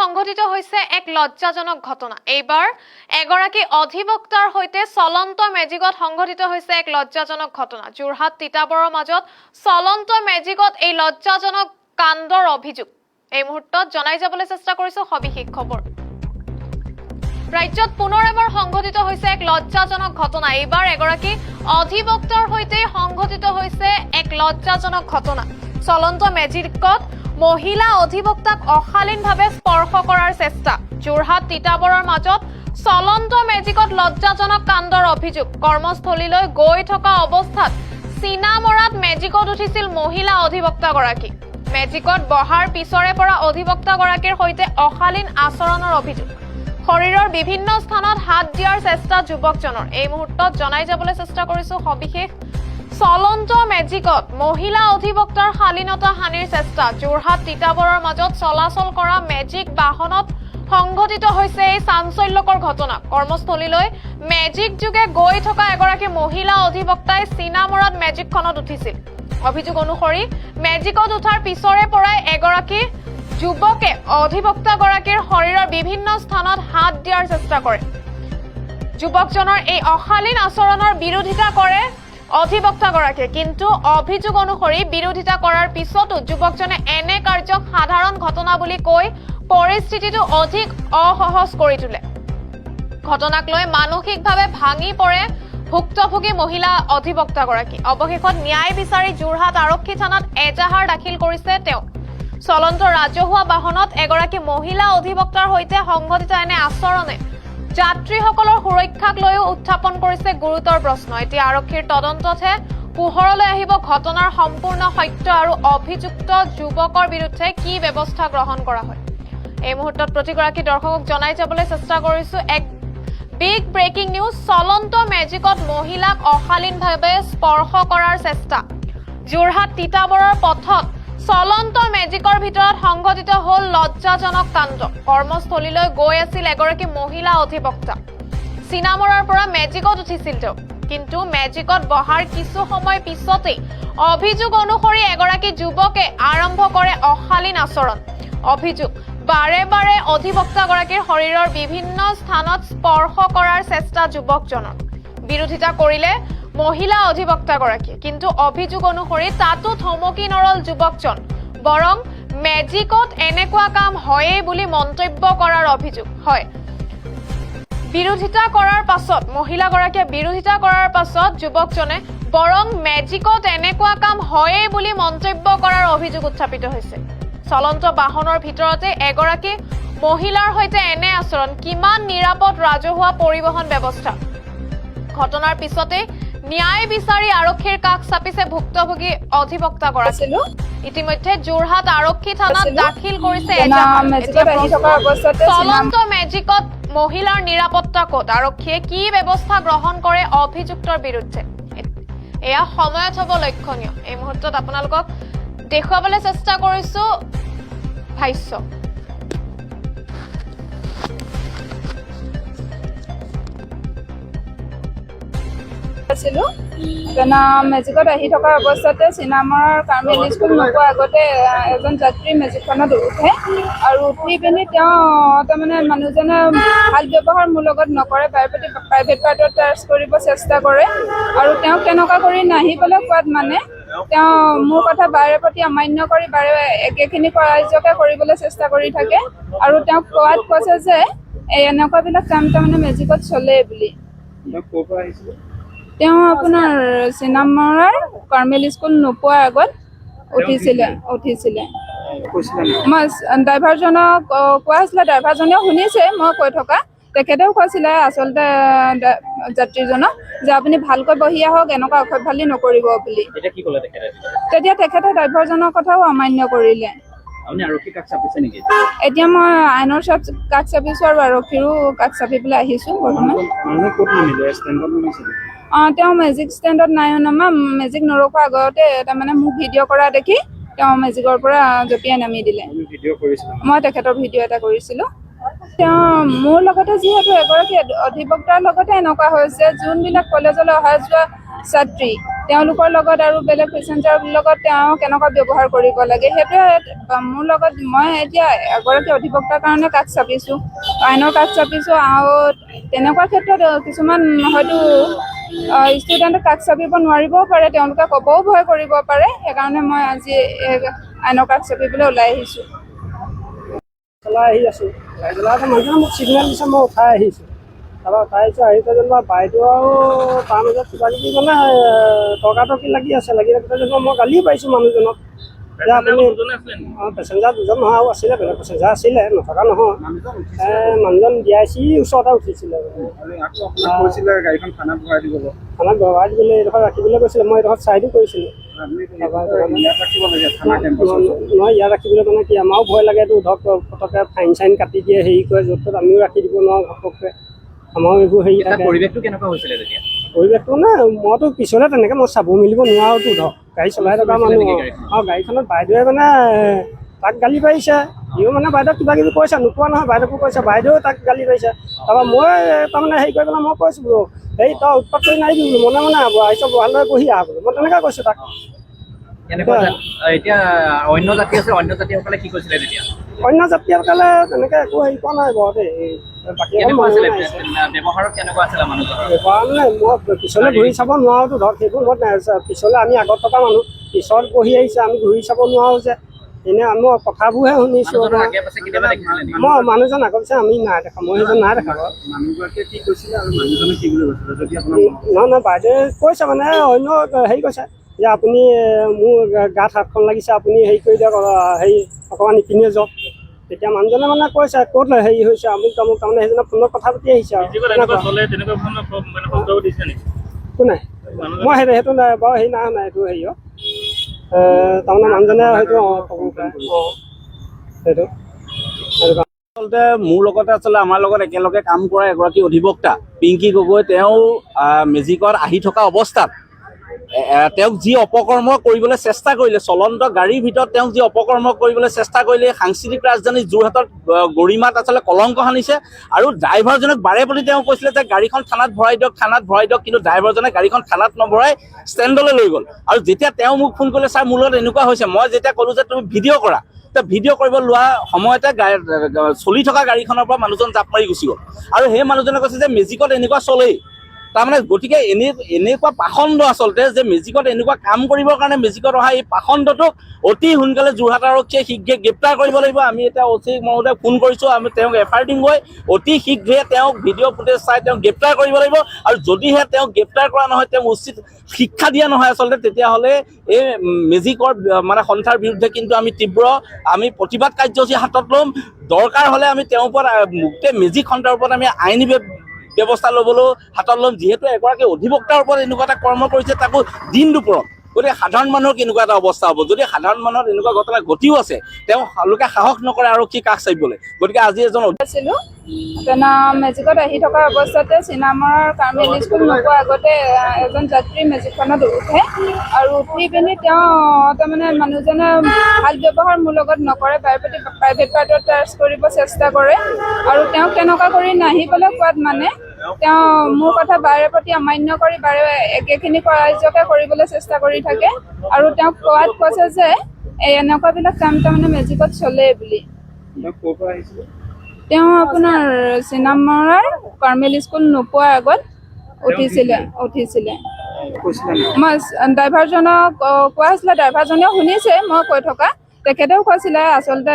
সংঘটিত হৈছে এক লজ্জাজনক ঘটনা। এইবাৰ এগৰাকী অধিবক্তাৰ সৈতে চলন্ত মেজিকত সংঘটিত হৈছে এক লজ্জাজনক ঘটনা। যোৰহাট তিতাবৰৰ মাজত চলন্ত মেজিকত এই লজ্জাজনক কাণ্ডৰ অভিযোগ এই মুহূৰ্তত জনাই যাবলৈ চেষ্টা কৰিছো সবিশেষ খবৰ। ৰাজ্যত পুনৰ এবাৰ সংঘটিত হৈছে এক লজ্জাজনক ঘটনা। এইবাৰ এগৰাকী অধিবক্তাৰ সৈতে সংঘটিত হৈছে এক লজ্জাজনক ঘটনা। চলন্ত মেজিকত মহিলা অধিবক্তাক অশালীনভাৱে স্পৰ্শ কৰাৰ চেষ্টা। যোৰহাট তিতাবৰৰ মাজত চলন্ত মেজিকত লজ্জাজনক কাণ্ডৰ অভিযোগ। কৰ্মস্থলীলৈ গৈ থকা অৱস্থাত চিনামৰাত মেজিকত উঠিছিল মহিলা অধিবক্তাগৰাকী। মেজিকত বহাৰ পিছৰে পৰা অধিবক্তাগৰাকীৰ সৈতে অশালীন আচৰণৰ অভিযোগ। শৰীৰৰ বিভিন্ন স্থানত হাত দিয়াৰ চেষ্টা যুৱকজনৰ। এই মুহূৰ্তত জনাই যাবলৈ চেষ্টা কৰিছো সবিশেষ। চলন্ত মেজিকত মহিলা অধিবক্তাৰ শালীনতা হানিৰ চেষ্টা। যোৰহাট তিতাবৰৰ মাজত চলাচল কৰা মেজিক বাহনত সংঘটিত হৈছে এই চাঞ্চল্যকৰ ঘটনা। কৰ্মস্থলীলৈ মেজিক যোগে গৈ থকা এগৰাকী মহিলা অধিবক্তাই চিনামৰাত মেজিকখনত উঠিছিল। অভিযোগ অনুসৰি মেজিকত উঠাৰ পিছৰে পৰাই এগৰাকী যুৱকে অধিবক্তাগৰাকীৰ শৰীৰৰ বিভিন্ন স্থানত হাত দিয়াৰ চেষ্টা কৰে। যুৱকজনৰ এই অশালীন আচৰণৰ বিৰোধিতা কৰে অধিবক্তাগৰাকীয়ে, কিন্তু অভিযোগ অনুসৰি বিৰোধিতা কৰাৰ পিছতো যুৱকজনে এনে কাৰ্যক সাধাৰণ ঘটনা বুলি কৈ পৰিস্থিতিটো অধিক অসহজ কৰি তোলে। ঘটনাক লৈ মানসিকভাৱে ভাঙি পৰে ভুক্তভোগী মহিলা অধিবক্তাগৰাকী। অৱশেষত ন্যায় বিচাৰি যোৰহাট আৰক্ষী থানাত এজাহাৰ দাখিল কৰিছে তেওঁ। চলন্ত ৰাজহুৱা বাহনত এগৰাকী মহিলা অধিবক্তাৰ সৈতে সংঘটিত এনে আচৰণে যাত্ৰীসকলৰ সুৰক্ষাক লৈও উত্থাপন কৰিছে গুৰুতৰ প্ৰশ্ন। এতিয়া আৰক্ষীৰ তদন্ততহে পোহৰলৈ আহিব ঘটনাৰ সম্পূৰ্ণ সত্য আৰু অভিযুক্ত যুৱকৰ বিৰুদ্ধে কি ব্যৱস্থা গ্ৰহণ কৰা হয়। এই মুহূৰ্তত প্ৰতিগৰাকী দৰ্শকক জনাই যাবলৈ চেষ্টা কৰিছো এক বিগ ব্ৰেকিং নিউজ। চলন্ত মেজিকত মহিলাক অশালীনভাৱে স্পৰ্শ কৰাৰ চেষ্টা। যোৰহাট তিতাবৰৰ পথত চলন্ত মেজিকৰ ভিতৰত সংঘটিত হল লজ্জাজনক কাণ্ড। কৰ্মস্থলীলৈ গৈ আছিল এগৰাকী মহিলা অধিবক্তা। চিনামৰাৰ পৰা মেজিকত উঠিছিল তেওঁ, কিন্তু মেজিকত বহাৰ কিছু সময় পিছতেই অভিযোগ অনুসৰি এগৰাকী যুৱকে আৰম্ভ কৰে অশালীন আচৰণ। অভিযোগ বাৰে বাৰে অধিবক্তাগৰাকীৰ শৰীৰৰ বিভিন্ন স্থানত স্পৰ্শ কৰাৰ চেষ্টা যুৱকজনৰ। বিৰোধিতা কৰিলে মহিলা অধিবক্তাগৰাকীয়ে, কিন্তু অভিযোগ অনুসৰি তাতো থমকি নৰল যুৱকজন, বৰং মেজিকত এনেকুৱা কাম হয়েই বুলি মন্তব্য কৰাৰ অভিযোগ হয়। বিৰোধিতা কৰাৰ পাছত মহিলাগৰাকীয়ে বিৰোধিতা কৰাৰ পাছত যুৱকজনে বৰং মেজিকত এনেকুৱা কাম হয়েই বুলি মন্তব্য কৰাৰ অভিযোগ উত্থাপিত হৈছে। চলন্ত বাহনৰ ভিতৰতে এগৰাকী মহিলাৰ সৈতে এনে আচৰণ, কিমান নিৰাপদ ৰাজহুৱা পৰিবহণ ব্যৱস্থা। ঘটনাৰ পিছতে ন্যায় বিচাৰি আৰক্ষীৰ কাষ চাপিছে ভুক্তভোগী অধিবক্তাগৰাকী। ইতিমধ্যে যোৰহাট আৰক্ষী থানাত দাখিল কৰিছে চলন্ত মেজিকত মহিলাৰ নিৰাপত্তা ক'ত, আৰক্ষীয়ে কি ব্যৱস্থা গ্ৰহণ কৰে অভিযুক্তৰ বিৰুদ্ধে, এয়া সময়ত হ'ব লক্ষণীয়। এই মুহূৰ্তত আপোনালোকক দেখুৱাবলৈ চেষ্টা কৰিছো ভাষ্য। মেজিকত আহি থকা অৱস্থাতে চিনামৰাৰ কাৰ্মেল স্কুল নোপোৱাৰ আগতে এজন যাত্ৰী মেজিকখনত উঠে আৰু উঠি পিনি তেওঁ তাৰমানে মানুহজনে ভাল ব্যৱহাৰ মোৰ লগত নকৰে, প্ৰাইভেট পাৰ্টত টাচ কৰিব চেষ্টা কৰে আৰু তেওঁক তেনেকুৱা কৰি নাহিবলৈ কোৱাত মানে তেওঁ মোৰ কথা বাৰে প্ৰতি অমান্য কৰি বাৰে একেখিনি কাৰ্যকে কৰিবলৈ চেষ্টা কৰি থাকে আৰু তেওঁক কোৱাত কৈছে যে এনেকুৱাবিলাক কাম তাৰমানে মেজিকত চলে বুলি। তেওঁ আপোনাৰ চিনামৰাৰ কাৰ্মেল স্কুল নোপোৱাৰ আগত উঠিছিলে। মই ড্ৰাইভাৰজনক কোৱা হৈছিলে, ড্ৰাইভাৰজনেও শুনিছে মই কৈ থকা। তেখেতেও কৈছিলে আচলতে যাত্ৰীজনক যে আপুনি ভালকৈ বহি আহক, এনেকুৱা অসভ্যালি নকৰিব বুলি। তেতিয়া তেখেতে ড্ৰাইভাৰজনৰ কথাও অমান্য কৰিলে। এতিয়া মই আইনৰ কাষ চাপিছো আৰু আৰক্ষীৰো কাষ চাপি পেলাই আহিছো বৰ্তমান। তেওঁ মেজিক ষ্টেণ্ডত নাই নমা, মেজিক নৰখোৱাৰ আগতে তাৰমানে মোক ভিডিঅ' কৰা দেখি তেওঁ মেজিকৰ পৰা জঁপিয়াই নামি দিলে। মই তেখেতৰ ভিডিঅ' এটা কৰিছিলোঁ। তেওঁ মোৰ লগতে যিহেতু এগৰাকী অধিবক্তাৰ লগতে এনেকুৱা হৈছে, যোনবিলাক কলেজলৈ অহা যোৱা ছাত্ৰী তেওঁলোকৰ লগত আৰু বেলেগ পেচেঞ্জাৰৰ লগত তেওঁ কেনেকুৱা ব্যৱহাৰ কৰিব লাগে সেইটোৱে মোৰ লগত মই এতিয়া এগৰাকী অধিবক্তাৰ কাৰণে কাষ চাপিছোঁ, আইনৰ কাষ চাপিছোঁ। আৰু তেনেকুৱা ক্ষেত্ৰত কিছুমান হয়তো ষ্টুডেণ্টে কাষ চাপিব নোৱাৰিবও পাৰে, তেওঁলোকে ক'বও ভয় কৰিব পাৰে। সেইকাৰণে মই আজি আইনৰ কাষ চাপিবলৈ ওলাই আহিছোঁ। চলাই আহি আছোঁ, মানুহে মোক ছিগনেল দিছে, মই উঠাই আহিছোঁ। তাৰপৰা উঠাই আহিছোঁ, আহি পেলাই যেনিবা বাইদেউ আৰু তাৰ মাজত কিবা কিবি মানে তৰ্কাতৰ্কি লাগি থাকোঁতে যেনিবা মই গালি পাৰিছোঁ মানুহজনক যে আপুনি পেচেঞ্জাৰ দুজন নহয় আৰু আছিলে, বেলেগ পেচেঞ্জাৰ আছিলে, নথকা নহয়। মানুহজন DIC ওচৰতে উঠিছিলে, থানাত ভৰাই দিবলৈ এইডোখৰ ৰাখিবলৈ কৈছিলে। মই এইডোখৰত চাইডো কৰিছিলোঁ। নহয়, ইয়াত ৰাখিবলৈ মানে কি আমাৰো ভয় লাগেতো, ধৰক পটককৈ ফাইন চাইন কাটি দিয়ে, হেৰি কৰে, য'ত ত'ত আমিও ৰাখি দিব নোৱাৰোঁ ঘপককৈ। আমাৰো এইবোৰ হেৰি থাকে। পৰিৱেশটো কেনেকুৱা হৈছিলে তেতিয়া? পৰিৱেশটো মানে মইতো পিছলৈ তেনেকৈ মই চাব মেলিব নোৱাৰোঁতো, ধৰক গাড়ী চলাই থকা মানুহ। আৰু গাড়ীখনত বাইদেৱে মানে তাক গালি পাৰিছে, সিও মানে বাইদেউক কিবা কিবি কৈছে, নোপোৱা নহয়, বাইদেউকো কৈছে, বাইদেউ তাক গালি পাৰিছে। তাৰপৰা মই তাৰমানে হেৰি কৰি পেলাই মই কৈছোঁ বোলো, হেৰি তই উৎপাত কৰি নাহিবি বোলো, মনে মনে আহিছ বহালৈ বহি আহ বোলো, মই তেনেকৈ কৈছোঁ তাক। এতিয়া অন্য জাতি আছে, অন্য জাতিসকলে কি কৈছিলে তেতিয়া? অন্য জাতিসকলে তেনেকৈ একো হেৰি পোৱা নাই বাৰু দেই। বাকী ব্যৱহাৰত কেনেকুৱা আছিলে মানুহজনৰ? ব্যৱহাৰ মানে মই পিছলৈ ঘূৰি চাব নোৱাৰোঁতো, ধৰক সেইবোৰ মই পিছলৈ আমি আগত থকা মানুহ, পিছত বহি আহিছে, আমি ঘূৰি চাব নোৱাৰোঁ যে। এনেই মই কথাবোৰহে শুনিছোঁ। মই মানুহজন আগত পিছে আমি নাই দেখা, মই সেইজন নাই দেখা বাৰু। মানুহগৰাকীয়ে কি কৈছিলে আৰু মানুহজনে কি বুলি কৈছিলে যদি আপোনাৰ? নহয়, বাইদেৱে কৈছে মানে অন্য হেৰি কৈছে যে আপুনি মোৰ গাত হাতখন লাগিছে, আপুনি হেৰি কৰি দিয়ক, হেৰি অকণমান ইপিনে যাওক। তেতিয়া মানুহজনে মানে কৈছে ক'ত হেৰি হৈছে আমুক তামুক, তাৰমানে সেইজনে ফোনত কথা পাতি আহিছে আৰু। কোনে? মই সেইটো নাই বাৰু, হেৰি নাই এইটো হেৰি তাৰমানে মানুহজনে হয়তো ক'ব পাৰে সেইটো। আচলতে মোৰ লগতে আমাৰ লগত একেলগে কাম কৰা এগৰাকী অধিবক্তা পিংকী গগৈ, তেওঁ মেজিকত আহি থকা অৱস্থাত তেওঁক যি অপকৰ্ম কৰিবলৈ চেষ্টা কৰিলে, চলন্ত গাড়ীৰ ভিতৰত তেওঁক যি অপকৰ্ম কৰিবলৈ চেষ্টা কৰিলে, সাংস্কৃতিক ৰাজধানী যোৰহাটত গৰিমাত আচলতে কলংক সানিছে। আৰু ড্ৰাইভাৰজনক বাৰে প্ৰতি তেওঁ কৈছিলে যে গাড়ীখন থানাত ভৰাই দিয়ক, কিন্তু ড্ৰাইভাৰজনে গাড়ীখন থানাত নভৰাই ষ্টেণ্ডলৈ লৈ গ'ল। আৰু যেতিয়া তেওঁ মোক ফোন কৰিলে, ছাৰ মোৰ লগত এনেকুৱা হৈছে, মই যেতিয়া ক'লোঁ যে তুমি ভিডিঅ' কৰা, ভিডিঅ' কৰিব লোৱা সময়তে চলি থকা গাড়ীখনৰ পৰা মানুহজন জাপ মাৰি গুচি গ'ল। আৰু সেই মানুহজনে কৈছে যে মেজিকত এনেকুৱা চলেই। তাৰমানে গতিকে এনেকুৱা পাখণ্ড আচলতে, যে মেজিকত এনেকুৱা কাম কৰিবৰ কাৰণে মেজিকত অহা এই পাখণ্ডটোক অতি সোনকালে যোৰহাট আৰক্ষীয়ে শীঘ্ৰে গ্ৰেপ্তাৰ কৰিব লাগিব। আমি এতিয়া অচি মহোদয়ক ফোন কৰিছোঁ, আমি তেওঁক FIR দিমগৈ। অতি শীঘ্ৰে তেওঁক ভিডিঅ' ফুটেজ চাই তেওঁক গ্ৰেপ্তাৰ কৰিব লাগিব। আৰু যদিহে তেওঁক গ্ৰেপ্তাৰ কৰা নহয়, তেওঁক উচিত শিক্ষা দিয়া নহয় আচলতে, তেতিয়াহ'লে এই মেজিকৰ মানে সন্থাৰ বিৰুদ্ধে কিন্তু আমি প্ৰতিবাদ কাৰ্যসূচী হাতত ল'ম। দৰকাৰ হ'লে আমি তেওঁৰ ওপৰত গোটেই মেজিক সন্থাৰ ওপৰত আমি আইনী ব্যৱস্থা ল'বলৈ হাতত ল'ম। যিহেতু এগৰাকী অধিবক্তাৰ ওপৰত এনেকুৱা এটা কৰ্ম কৰিছে, তাকো দিন দুপৰত। গতিকে সাধাৰণ মানুহৰ কেনেকুৱা এটা অৱস্থা হ'ব যদি সাধাৰণ মানুহৰ এনেকুৱা ঘটনা ঘটিও আছে, তেওঁলোকে সাহস নকৰে আৰক্ষী কাষ চাপিবলৈ। গতিকে আজি এজন আছিলোঁ মেজিকত আহি থকা অৱস্থাতে চিনামৰাৰ কাৰ্মেল স্কুল নোপোৱাৰ আগতে এজন যাত্ৰী মেজিকখনত উঠে। আৰু উঠি পিনি তেওঁ তাৰমানে মানুহজনে ভাল ব্যৱহাৰ মোৰ লগত নকৰে, প্ৰাইভেট পাৰ্টত টাচ কৰিব চেষ্টা কৰে। আৰু তেওঁক তেনেকুৱা কৰি নাহিবলৈ কোৱাত মানে তেওঁ মোৰ কথা বাৰে প্ৰতি অমান্য কৰি বাৰে একেখিনি কাৰ্যকে কৰিবলৈ চেষ্টা কৰি থাকে। আৰু তেওঁক কোৱাত কৈছে যে এনেকুৱাবিলাক কাম তাৰমানে মেজিকত চলে বুলি। তেওঁ আপোনাৰ চিনামৰাৰ কাৰ্মেল স্কুল নোপোৱাৰ আগত উঠিছিলে। মই ড্ৰাইভাৰজনক কোৱা হৈছিলে, ড্ৰাইভাৰজনেও শুনিছে মই কৈ থকা। তেখেতেও কৈছিলে আচলতে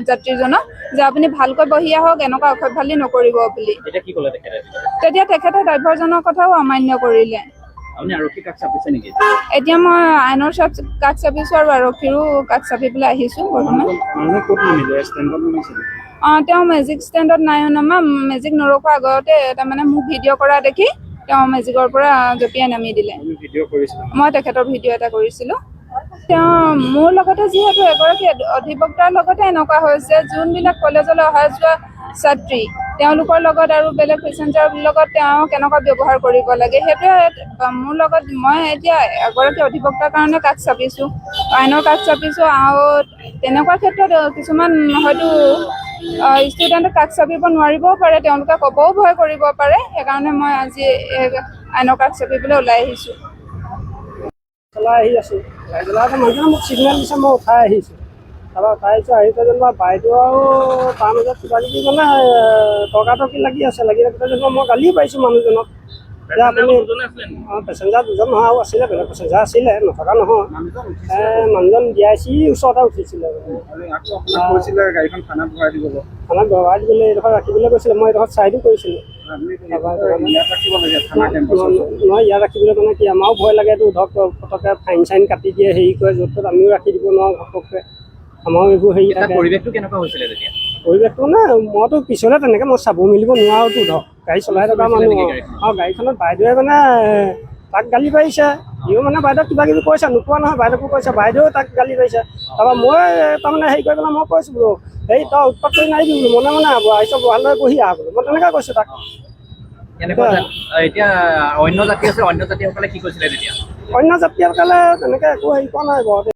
যাত্ৰীজনক যে আপুনি ভালকৈ বহি আহক, এনেকুৱা অসভ্যালি নকৰিব বুলি। তেতিয়া তেখেতে ড্ৰাইভাৰজনৰ কথাও অমান্য কৰিলে। এতিয়া মই আইনৰ কাষ চাপিছোঁ আৰু আৰক্ষীৰো কাষ চাপিবলৈ আহিছোঁ বৰ্তমান। তেওঁ মেজিক ষ্টেণ্ডত নাই নমা, মেজিক নৰখোৱাৰ আগতে তাৰমানে মোক ভিডিঅ' কৰা দেখি তেওঁ মেজিকৰ পৰা জঁপিয়াই নামি দিলে। মই তেখেতৰ ভিডিঅ' এটা কৰিছিলোঁ। তেওঁ মোৰ লগতে যিহেতু এগৰাকী অধিবক্তাৰ লগতে এনেকুৱা হৈছে, যোনবিলাক কলেজলৈ অহা যোৱা ছাত্ৰী, তেওঁলোকৰ লগত আৰু বেলেগ পেচেঞ্জাৰৰ লগত তেওঁ কেনেকুৱা ব্যৱহাৰ কৰিব লাগে সেইটোৱে মোৰ লগত। মই এতিয়া এগৰাকী অধিবক্তাৰ কাৰণে কাষ চাপিছোঁ, আইনৰ কাষ চাপিছোঁ। আৰু তেনেকুৱা ক্ষেত্ৰত কিছুমান হয়তো ষ্টুডেণ্টে কাষ চাপিব নোৱাৰিবও পাৰে, তেওঁলোকে ক'বও ভয় কৰিব পাৰে। সেইকাৰণে মই আজি আইনৰ কাষ চাপিবলৈ ওলাই আহিছোঁ। চলাই আহি আছোঁ লাইট জ্বলাওঁতে মানুহজনে মোক ছিগনেল দিছে মই উঠাই আহিছোঁ তাৰপৰা উঠাইছোঁ আহি যেনিবা বাইদেউ আৰু তাৰ মাজত কিবা কিবি মানে তৰ্কাতৰ্কি লাগি থাকোঁতে যেনিবা মই গালি পাৰিছোঁ মানুহজনক যে আপুনি পেচেঞ্জাৰ দুজন নহয় আৰু আছিলে বেলেগ পেচেঞ্জাৰ আছিলে নথকা নহয় মানুহজন DIC ওচৰতে উঠিছিলে গাড়ীখন থানাত ভৰাই দিবলৈ থানাত ভৰাই দিবলৈ এইডোখৰ ৰাখিবলৈ কৈছিলে মই এইডোখৰত চাইডো কৰিছিলোঁ নহয় ইয়াত ৰাখিবলৈ মানে কি আমাৰো ভয় লাগেতো ধৰক ফটকৈ ফাইন চাইন কাটি দিয়ে হেৰি কৰে য'ত ত'ত আমিও ৰাখি দিব নোৱাৰোঁ ঘপককৈ আমাৰো এইবোৰ হেৰি থাকে পৰিৱেশটো কেনেকুৱা হৈছিলে তেতিয়া পৰিৱেশটো মানে মইতো পিছলৈ তেনেকৈ মই চাব মেলিব নোৱাৰোঁতো ধৰক গাড়ী চলাই থকা মানুহ আৰু গাড়ীখনত বাইদেৱে মানে তাক গালি পাৰিছে সিও মানে বাইদেউক কিবা কিবি কৈছে নোপোৱা নহয় বাইদেউকো কৈছে বাইদেউ তাক গালি পাৰিছে তাৰপৰা মই তাৰমানে হেৰি কৰি পেলাই মই কৈছোঁ বোলো এই তই উৎপাত কৰি নাহিবি বোলো মনে আহিছ বহালৈ বহি আহ বোলো মই তেনেকৈ কৈছোঁ তাক কেনেকুৱা এতিয়া অন্য জাতি আছে অন্য জাতিসকলে কি কৈছিলে তেতিয়া অন্য জাতিসকলে তেনেকৈ একো হেৰি কৰা নাই বাৰু